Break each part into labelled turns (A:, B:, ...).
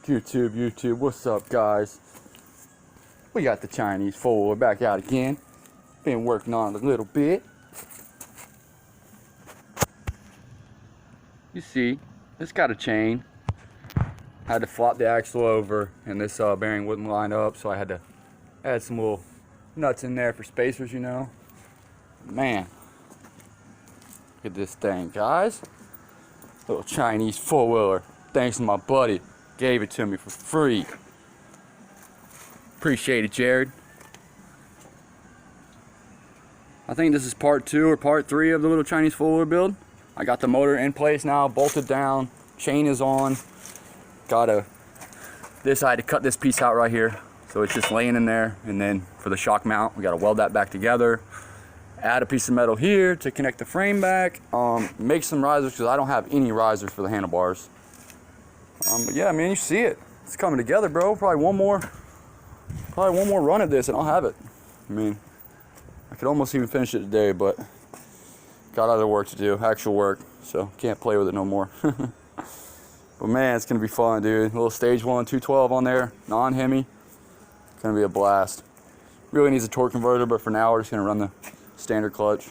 A: YouTube, what's up, guys? We got the Chinese four back out again. Been working on it a little bit. You see, it's got a chain. I had to flop the axle over, and this bearing wouldn't line up, so I had to add some little nuts in there for spacers, you know. Man, look at this thing, guys. Little Chinese four-wheeler. Thanks to my buddy. Gave it to me for free. Appreciate it, Jared. I think this is part 2 or part 3 of the little Chinese four-wheeler build. I got the motor in place now, bolted down, chain is on. I had to cut this piece out right here, so it's just laying in there. And then for the shock mount, we got to weld that back together. Add a piece of metal here to connect the frame back. Make some risers because I don't have any risers for the handlebars. But yeah, man, you see it. It's coming together, bro. Probably one more run at this and I'll have it. I mean, I could almost even finish it today, but got other work to do, actual work, so can't play with it no more. But man, it's gonna be fun, dude. A little stage 1 212 on there, non-Hemi. Gonna be a blast. Really needs a torque converter, but for now we're just gonna run the standard clutch.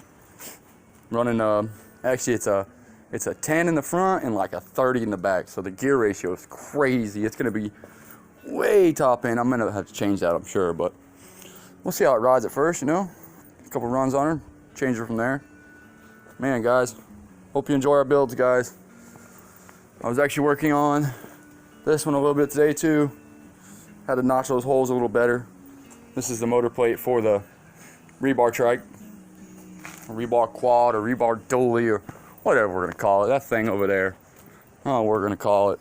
A: Running actually it's a 10 in the front and like a 30 in the back, so the gear ratio is crazy. It's gonna be way top end. I'm gonna have to change that, I'm sure, but we'll see how it rides at first, you know. A couple runs on her, change her from there. Man, guys, hope you enjoy our builds, guys. I was actually working on this one a little bit today too. Had to notch those holes a little better. This is the motor plate for the rebar trike, or rebar quad, or rebar dolly, or whatever we're gonna call it. That thing over there, I don't know what we're gonna call it.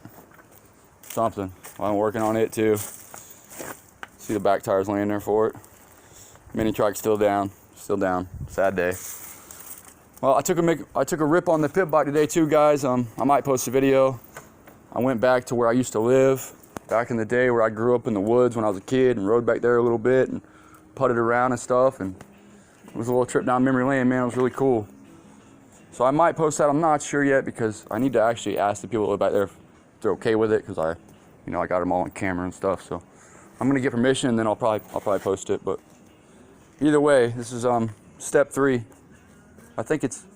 A: Something. I'm working on it too. See the back tires laying there for it. Mini trike still down. Sad day. Well, I took a rip on the pit bike today too, guys. I might post a video. I went back to where I used to live back in the day, where I grew up in the woods when I was a kid, and rode back there a little bit and putted around and stuff. And it was a little trip down memory lane, man. It was really cool. So I might post that. I'm not sure yet because I need to actually ask the people that live back there if they're okay with it, because I got them all on camera and stuff. So I'm gonna get permission, and then I'll probably post it. But either way, this is step 3. I think it's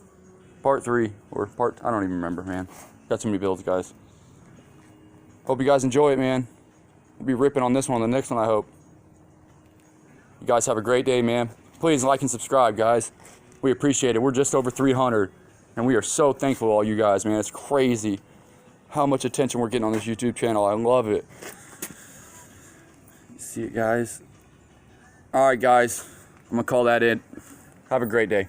A: part 3 or I don't even remember, man. Got so many builds, guys. Hope you guys enjoy it, man. We'll be ripping on this one, the next one, I hope. You guys have a great day, man. Please like and subscribe, guys. We appreciate it. We're just over 300, and we are so thankful to all you guys, man. It's crazy how much attention we're getting on this YouTube channel. I love it. See it, guys? All right, guys. I'm gonna call that in. Have a great day.